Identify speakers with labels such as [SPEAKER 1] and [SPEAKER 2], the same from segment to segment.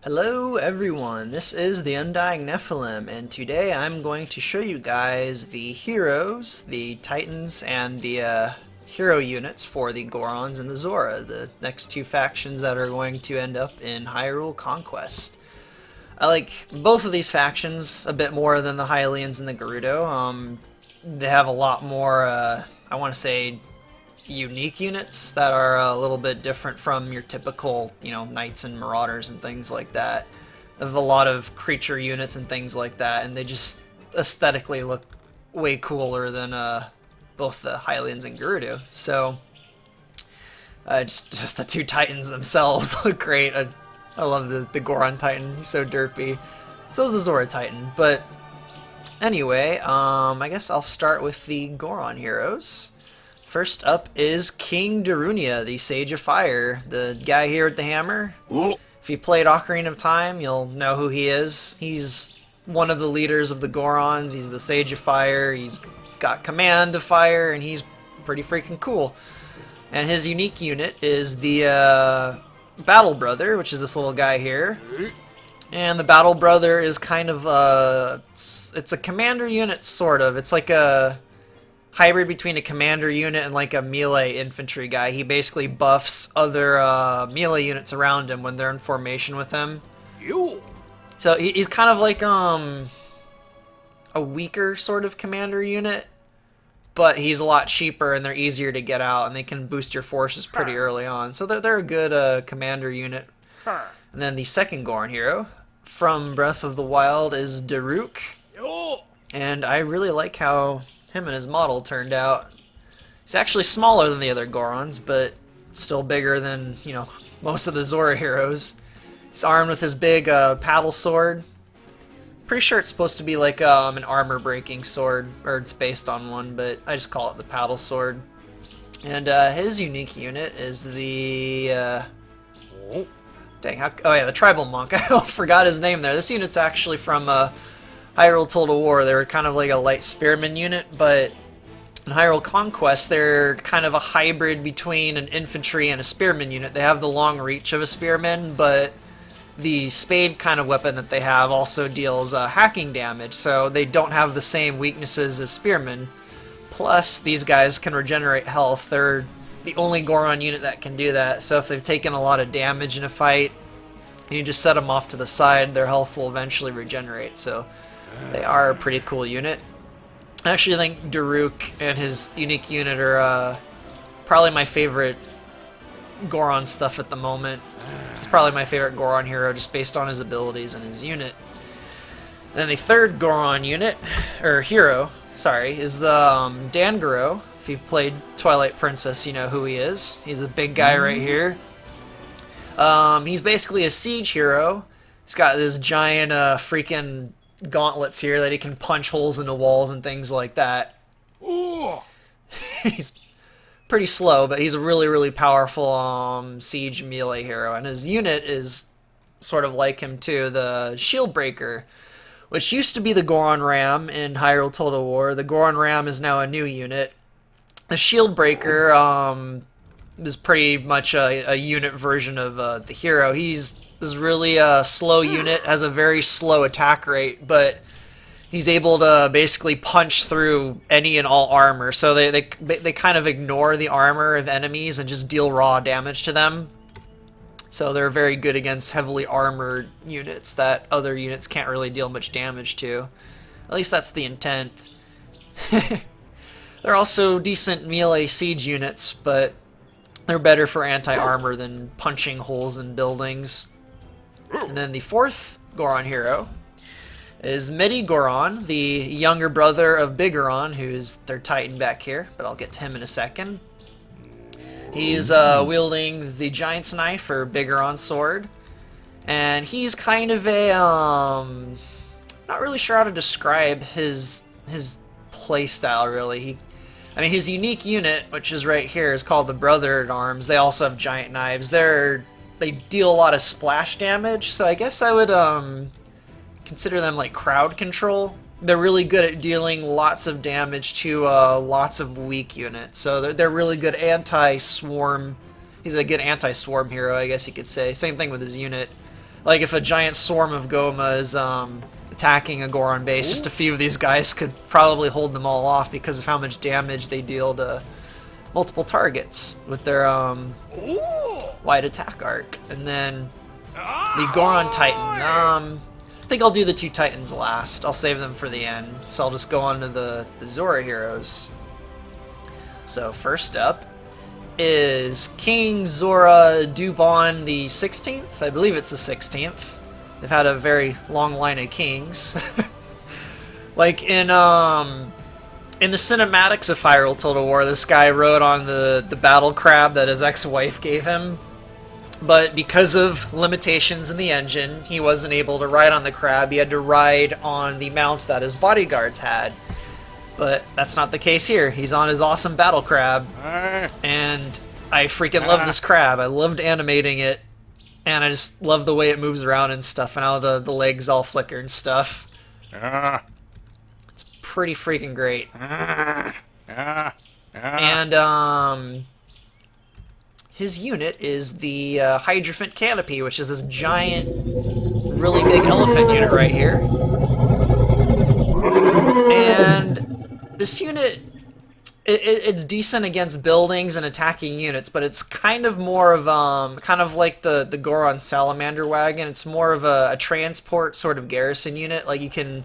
[SPEAKER 1] Hello everyone, this is the Undying Nephilim, and today I'm going to show you guys the heroes, the titans, and the hero units for the Gorons and the Zora, the next two factions that are going to end up in Hyrule Conquest. I like both of these factions a bit more than the Hylians and the Gerudo. They have a lot more, I want to say, unique units that are a little bit different from your typical, knights and marauders and things like that. They have a lot of creature units and things like that, and they just aesthetically look way cooler than both the Hylians and Gerudo. So, just the two titans themselves look great. I love the Goron Titan. He's so derpy. So is the Zora Titan. But anyway, I guess I'll start with the Goron heroes. First up is King Darunia, the Sage of Fire, the guy here with the hammer. If you've played Ocarina of Time, you'll know who he is. He's one of the leaders of the Gorons. He's the Sage of Fire. He's got command of fire, and he's pretty freaking cool. And his unique unit is the Battle Brother, which is this little guy here. And the Battle Brother is kind of it's a commander unit, sort of. It's like a hybrid between a commander unit and like a melee infantry guy. He basically buffs other melee units around him when they're in formation with him. So he's kind of like a weaker sort of commander unit, but he's a lot cheaper and they're easier to get out, and they can boost your forces pretty early on. So they're a good commander unit. And then the second Goron hero from Breath of the Wild is Diruk. And I really like how him and his model turned out. He's actually smaller than the other Gorons, but still bigger than, most of the Zora heroes. He's armed with his big paddle sword. Pretty sure it's supposed to be like an armor-breaking sword, or it's based on one, but I just call it the paddle sword. And his unique unit is the the Tribal Monk. I forgot his name there. This unit's actually from Hyrule Total War. They were kind of like a light spearman unit, but in Hyrule Conquest, they're kind of a hybrid between an infantry and a spearman unit. They have the long reach of a spearman, but the spade kind of weapon that they have also deals hacking damage, so they don't have the same weaknesses as spearmen. Plus, these guys can regenerate health. They're the only Goron unit that can do that, so if they've taken a lot of damage in a fight, you just set them off to the side, their health will eventually regenerate, so they are a pretty cool unit. I actually think Diruk and his unique unit are probably my favorite Goron stuff at the moment. He's probably my favorite Goron hero just based on his abilities and his unit. And then the third Goron unit, or hero, sorry, is the Goro. If you've played Twilight Princess, you know who he is. He's the big guy right here. He's basically a siege hero. He's got this giant freaking gauntlets here that he can punch holes into walls and things like that. He's pretty slow, but he's a really, really powerful siege melee hero, and his unit is sort of like him too, the Shield Breaker, which used to be the Goron Ram in Hyrule Total War. The Goron Ram is now a new unit. The Shield Breaker is pretty much a unit version of the hero. He's this really slow unit, has a very slow attack rate, but he's able to basically punch through any and all armor. So they kind of ignore the armor of enemies and just deal raw damage to them. So they're very good against heavily armored units that other units can't really deal much damage to. At least that's the intent. They're also decent melee siege units, but they're better for anti-armor than punching holes in buildings. And then the fourth Goron hero is Goron, the younger brother of Big Goron, who's their titan back here, but I'll get to him in a second. He's wielding the Giant's Knife, or Big Goron's sword, and he's kind of a, not really sure how to describe his playstyle, really. His unique unit, which is right here, is called the Brother at Arms. They also have giant knives. They deal a lot of splash damage, so I guess I would consider them like crowd control. They're really good at dealing lots of damage to lots of weak units, so they're really good anti-swarm. He's a good anti-swarm hero, I guess you could say. Same thing with his unit. Like if a giant swarm of Goma is attacking a Goron base, just a few of these guys could probably hold them all off because of how much damage they deal to multiple targets with their wide attack arc. And then the Goron Titan. I think I'll do the 2 Titans last. I'll save them for the end. So I'll just go on to the Zora heroes. So first up is King Zora Dominion the 16th. I believe it's the 16th. They've had a very long line of kings. Like in the cinematics of Hyrule Total War, this guy rode on the battle crab that his ex-wife gave him. But because of limitations in the engine, he wasn't able to ride on the crab. He had to ride on the mount that his bodyguards had. But that's not the case here. He's on his awesome battle crab. And I freaking love this crab. I loved animating it. And I just love the way it moves around and stuff. And how the legs all flicker and stuff. It's pretty freaking great. And, his unit is the Hydra Fent Canopy, which is this giant, really big elephant unit right here. And this unit, it's decent against buildings and attacking units, but it's kind of more of, kind of like the Goron Salamander Wagon. It's more of a transport sort of garrison unit. Like you can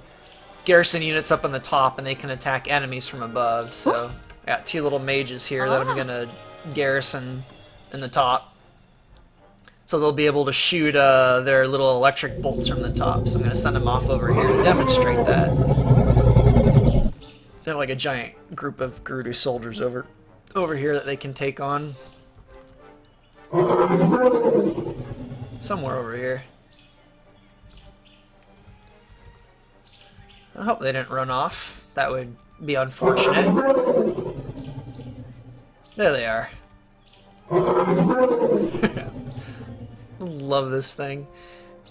[SPEAKER 1] garrison units up on the top and they can attack enemies from above. So I got 2 little mages here that I'm going to garrison in the top, so they'll be able to shoot their little electric bolts from the top. So I'm going to send them off over here to demonstrate that. They have like a giant group of Gerudo soldiers over here that they can take on. Somewhere over here. I hope they didn't run off. That would be unfortunate. There they are. Love this thing.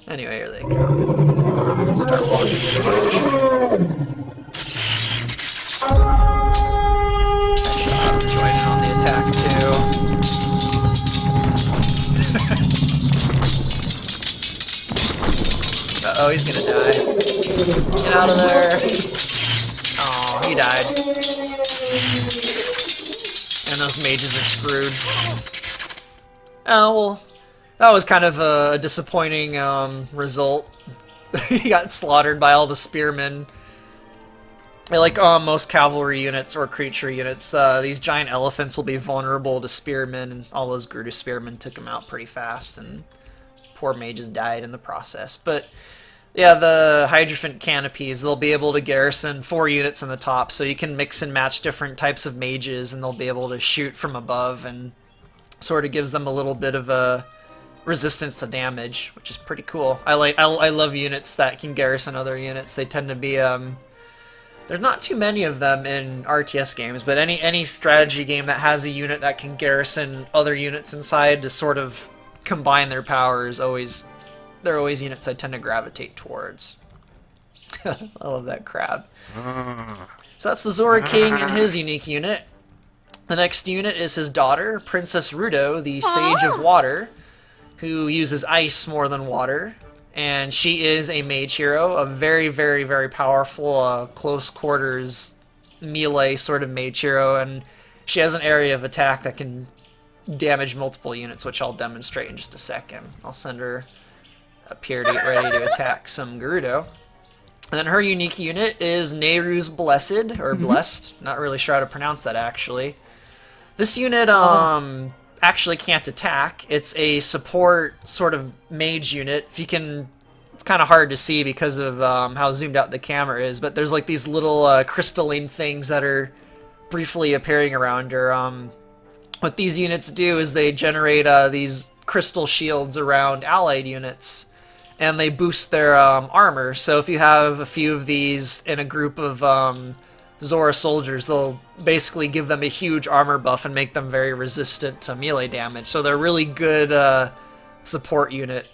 [SPEAKER 1] Anyway, here they come. Start walking in the direction. Joining on the attack too. Uh-oh, he's gonna die. Get out of there. Oh, he died. And those mages are screwed. Oh, well, that was kind of a disappointing result. He got slaughtered by all the spearmen. Like most cavalry units or creature units, these giant elephants will be vulnerable to spearmen, and all those Gerudo spearmen took him out pretty fast, and poor mages died in the process. But yeah, the Hydra Fent canopies, they'll be able to garrison 4 units in the top, so you can mix and match different types of mages, and they'll be able to shoot from above, and sort of gives them a little bit of a resistance to damage, which is pretty cool. I love units that can garrison other units. They tend to be there's not too many of them in RTS games, but any strategy game that has a unit that can garrison other units inside to sort of combine their powers, they're always units I tend to gravitate towards. I love that crab. So that's the Zora King and his unique unit. The next unit is his daughter, Princess Rudo, the Sage of Water, who uses ice more than water. And she is a mage hero, a very, very, very powerful close quarters melee sort of mage hero. And she has an area of attack that can damage multiple units, which I'll demonstrate in just a second. I'll send her up here to get ready to attack some Gerudo. And then her unique unit is Nehru's Blessed, or Blessed. Not really sure how to pronounce that, actually. This unit actually can't attack. It's a support sort of mage unit. If you can, it's kind of hard to see because of how zoomed out the camera is, but there's like these little crystalline things that are briefly appearing around her. What these units do is they generate these crystal shields around allied units, and they boost their armor. So if you have a few of these in a group of Zora soldiers, they'll basically give them a huge armor buff and make them very resistant to melee damage. So they're a really good support unit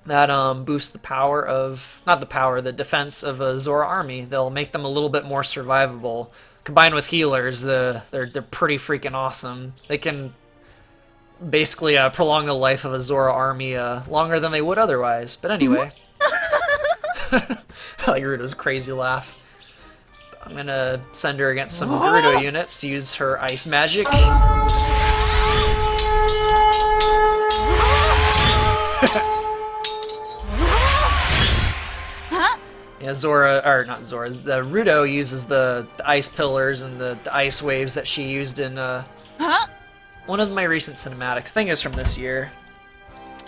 [SPEAKER 1] that boosts the power of, not the power, the defense of a Zora army. They'll make them a little bit more survivable. Combined with healers, they're pretty freaking awesome. They can basically prolong the life of a Zora army longer than they would otherwise. But anyway, I like Rudo's crazy laugh. I'm gonna send her against some Rudo units to use her ice magic. Yeah, not Zora, the Rudo uses the ice pillars and the ice waves that she used in one of my recent cinematics. I think it's from this year.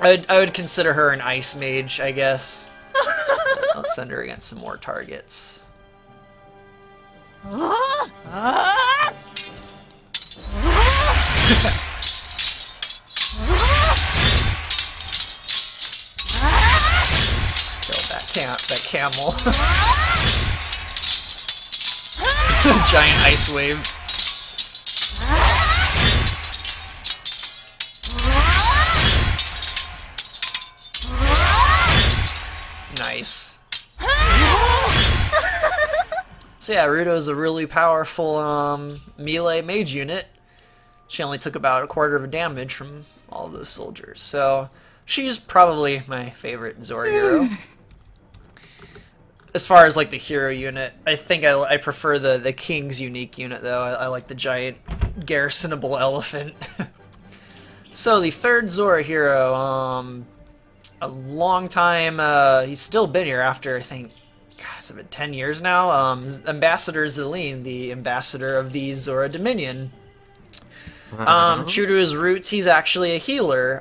[SPEAKER 1] I would consider her an ice mage, I guess. Let's send her against some more targets. Kill that camel. Giant ice wave. Nice. So yeah, Rudo's a really powerful melee mage unit. She only took about a quarter of a damage from all of those soldiers. So she's probably my favorite Zora hero. As far as like the hero unit, I think I prefer the King's unique unit though. I like the giant garrisonable elephant. So the third Zora hero, a long time, he's still been here after I think, God, it's been 10 years now. Ambassador Zelene, the ambassador of the Zora Dominion. True to his roots, he's actually a healer.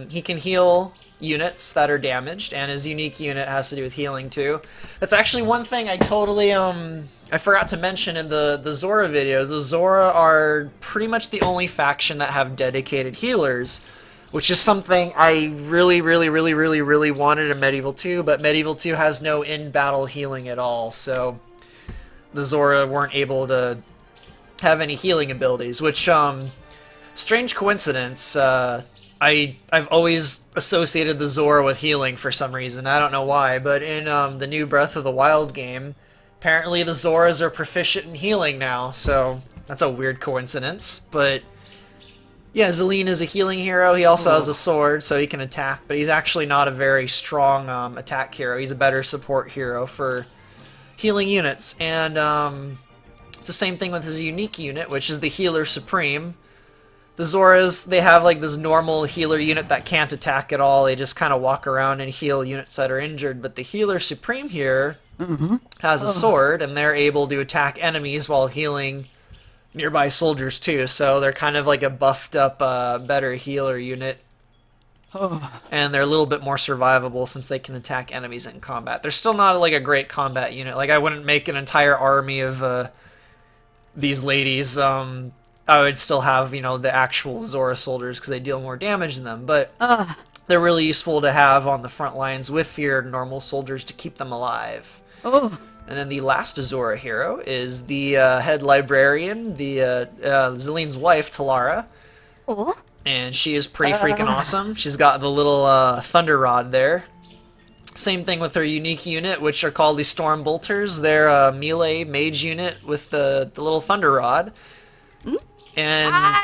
[SPEAKER 1] He can heal units that are damaged, and his unique unit has to do with healing too. That's actually one thing I totally I forgot to mention in the Zora videos. The Zora are pretty much the only faction that have dedicated healers, which is something I really wanted in Medieval 2, but Medieval 2 has no in-battle healing at all, so the Zora weren't able to have any healing abilities, which, strange coincidence, I've always associated the Zora with healing for some reason. I don't know why, but in the new Breath of the Wild game, apparently the Zoras are proficient in healing now, so that's a weird coincidence. But yeah, Zelene is a healing hero. He also has a sword, so he can attack, but he's actually not a very strong attack hero. He's a better support hero for healing units. And it's the same thing with his unique unit, which is the Healer Supreme. The Zoras, they have like this normal healer unit that can't attack at all. They just kind of walk around and heal units that are injured. But the Healer Supreme here has a sword, and they're able to attack enemies while healing nearby soldiers too. So they're kind of like a buffed up, better healer unit. And they're a little bit more survivable since they can attack enemies in combat. They're still not like a great combat unit. Like I wouldn't make an entire army of these ladies. I would still have, you know, the actual Zora soldiers because they deal more damage than them, but they're really useful to have on the front lines with your normal soldiers to keep them alive. And then the last Zora hero is the head librarian, the Zelene's wife, Talara. And she is pretty freaking awesome. She's got the little thunder rod there. Same thing with her unique unit, which are called the Storm Bolters. They're a melee mage unit with the little thunder rod. And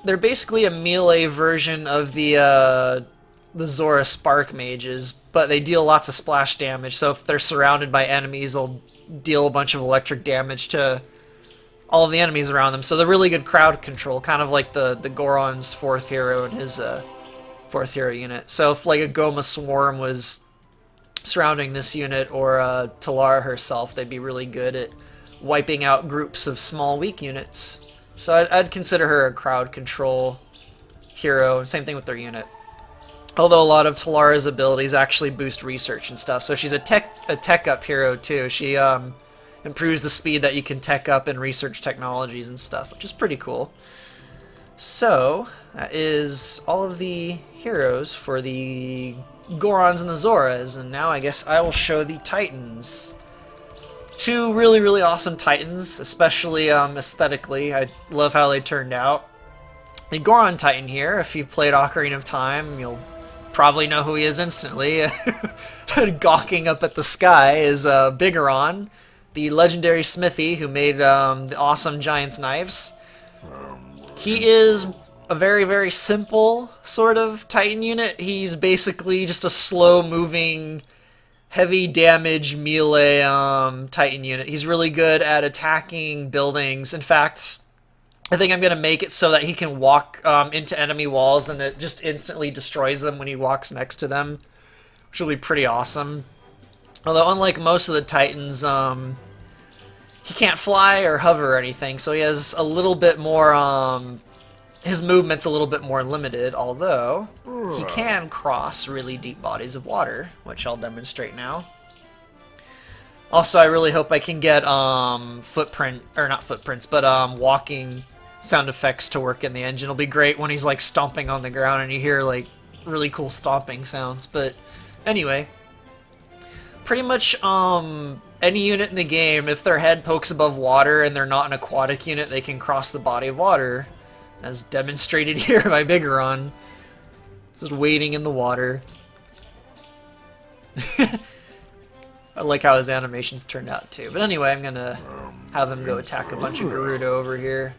[SPEAKER 1] they're basically a melee version of the Zora Spark Mages, but they deal lots of splash damage, so if they're surrounded by enemies, they'll deal a bunch of electric damage to all of the enemies around them. So they're really good crowd control, kind of like the Goron's fourth hero and his fourth hero unit. So if like a Goma Swarm was surrounding this unit, or Talara herself, they'd be really good at wiping out groups of small weak units. So I'd consider her a crowd control hero. Same thing with their unit. Although a lot of Talara's abilities actually boost research and stuff. So she's a tech up hero too. She improves the speed that you can tech up and research technologies and stuff, which is pretty cool. So that is all of the heroes for the Gorons and the Zoras. And now I guess I will show the Titans. Two really awesome Titans, especially aesthetically. I love how they turned out. The Goron Titan here, if you played Ocarina of Time, you'll probably know who he is instantly. Gawking up at the sky is Bigoron, the legendary smithy who made the awesome Giant's Knives. He is a very, very simple sort of Titan unit. He's basically just a slow-moving, heavy damage melee Titan unit. He's really good at attacking buildings. In fact, I think I'm going to make it so that he can walk into enemy walls and it just instantly destroys them when he walks next to them, which will be pretty awesome. Although, unlike most of the Titans, he can't fly or hover or anything, so he has a little bit more, his movement's a little bit more limited, although he can cross really deep bodies of water, which I'll demonstrate now. Also, I really hope I can get walking sound effects to work in the engine. It'll be great when he's like stomping on the ground and you hear like really cool stomping sounds. But anyway, pretty much any unit in the game, if their head pokes above water and they're not an aquatic unit, they can cross the body of water, as demonstrated here by Goron, just wading in the water. I like how his animations turned out too. But anyway, I'm gonna have him go attack a bunch of Rudo over here.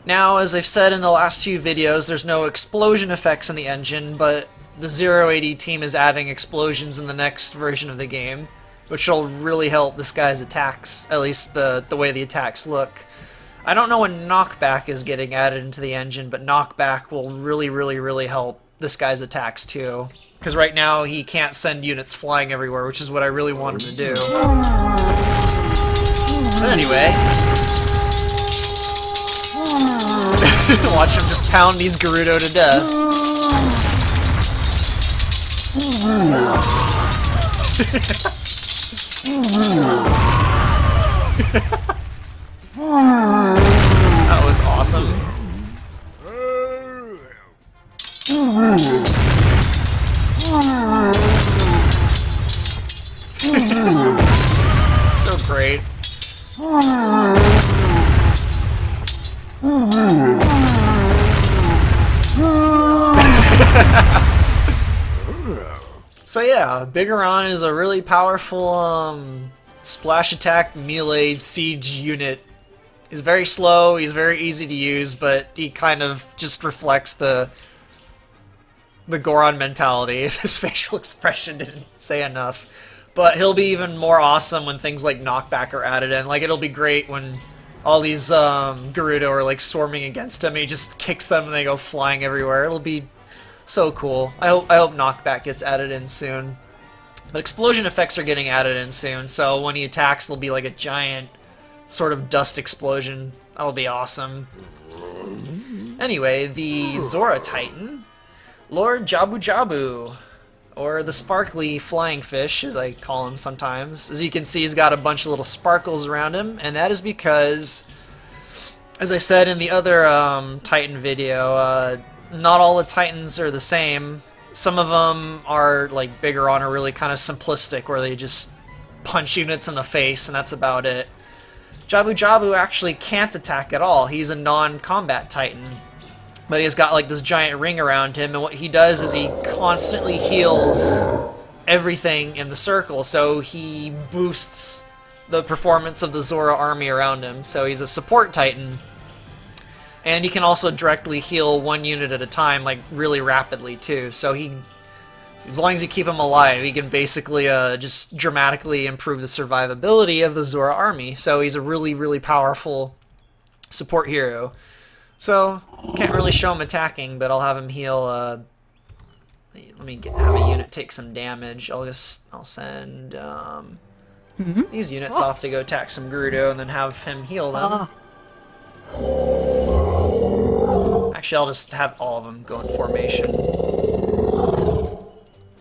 [SPEAKER 1] Now, as I've said in the last few videos, there's no explosion effects in the engine, but the 080 team is adding explosions in the next version of the game, which will really help this guy's attacks, at least the way the attacks look. I don't know when knockback is getting added into the engine, but knockback will really help this guy's attacks too. Because right now he can't send units flying everywhere, which is what I really want him to do. But anyway, watch him just pound these Gerudo to death. That was awesome. It's so great. So yeah, Goron is a really powerful splash attack melee siege unit. He's very slow, he's very easy to use, but he kind of just reflects the Goron mentality. If his facial expression didn't say enough. But he'll be even more awesome when things like knockback are added in. Like, it'll be great when all these Gerudo are like swarming against him and he just kicks them and they go flying everywhere. It'll be so cool. I hope knockback gets added in soon. But explosion effects are getting added in soon, so when he attacks there'll be like a giant sort of dust explosion. That'll be awesome. Anyway, the Zora Titan, Lord Jabu, or the sparkly flying fish, as I call him sometimes. As you can see, he's got a bunch of little sparkles around him, and that is because, as I said in the other Titan video, not all the Titans are the same. Some of them are, like Goron, are really kind of simplistic, where they just punch units in the face, and that's about it. Jabu actually can't attack at all. He's a non-combat Titan. But he's got like this giant ring around him, and what he does is he constantly heals everything in the circle, so he boosts the performance of the Zora army around him. So he's a support Titan. And he can also directly heal one unit at a time, like really rapidly too. So he, as long as you keep him alive, he can basically just dramatically improve the survivability of the Zora army. So he's a really powerful support hero. So can't really show him attacking, but I'll have him heal. Let me have a unit take some damage. I'll send these units off to go attack some Rudo, and then have him heal them. Actually, I'll just have all of them go in formation.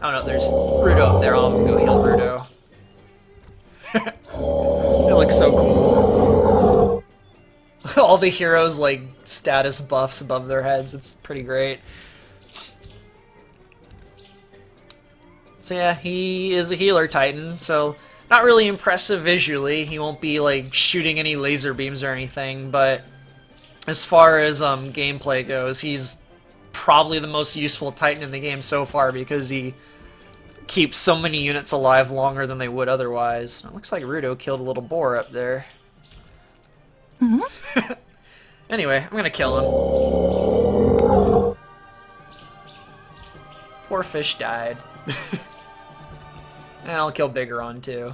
[SPEAKER 1] Oh no, there's Rudo up there. I'll have him go heal Rudo. It looks so cool. All the heroes like status buffs above their heads. It's pretty great. So yeah, he is a healer Titan, so not really impressive visually. He won't be like shooting any laser beams or anything, but as far as gameplay goes, he's probably the most useful Titan in the game so far, because he keeps so many units alive longer than they would otherwise. It looks like Rudo killed a little boar up there. Anyway, I'm gonna kill him. Poor fish died. And I'll kill Goron too.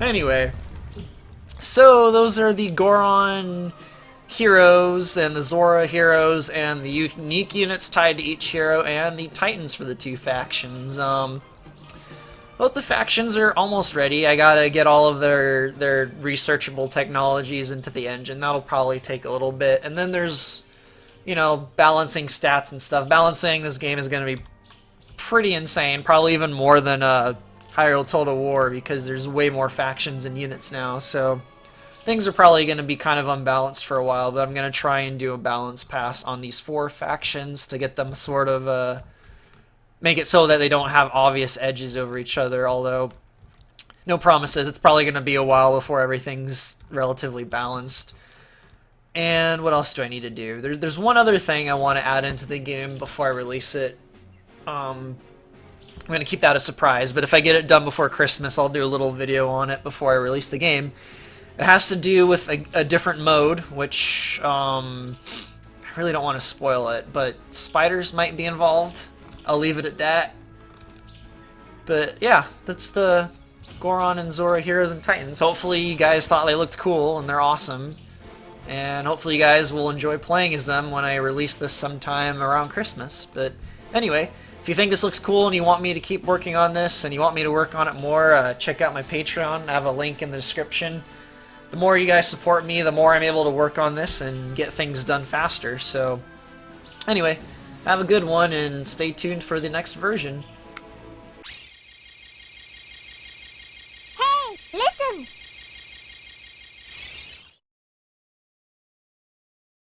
[SPEAKER 1] Anyway, so those are the Goron heroes and the Zora heroes and the unique units tied to each hero and the titans for the two factions. Both the factions are almost ready. I gotta get all of their researchable technologies into the engine. That'll probably take a little bit. And then there's, you know, balancing stats and stuff. Balancing this game is gonna be pretty insane. Probably even more than Hyrule Total War because there's way more factions and units now. So things are probably gonna be kind of unbalanced for a while. But I'm gonna try and do a balance pass on these 4 factions to get them sort of make it so that they don't have obvious edges over each other, although no promises. It's probably going to be a while before everything's relatively balanced. And what else do I need to do? There's one other thing I want to add into the game before I release it. I'm going to keep that a surprise, but if I get it done before Christmas, I'll do a little video on it before I release the game. It has to do with a different mode, which I really don't want to spoil it, but spiders might be involved. I'll leave it at that. But yeah, that's the Goron and Zora Heroes and Titans. Hopefully you guys thought they looked cool and they're awesome. And hopefully you guys will enjoy playing as them when I release this sometime around Christmas. But anyway, if you think this looks cool and you want me to keep working on this and you want me to work on it more, check out my Patreon. I have a link in the description. The more you guys support me, the more I'm able to work on this and get things done faster. So anyway, have a good one, and stay tuned for the next version.
[SPEAKER 2] Hey, listen!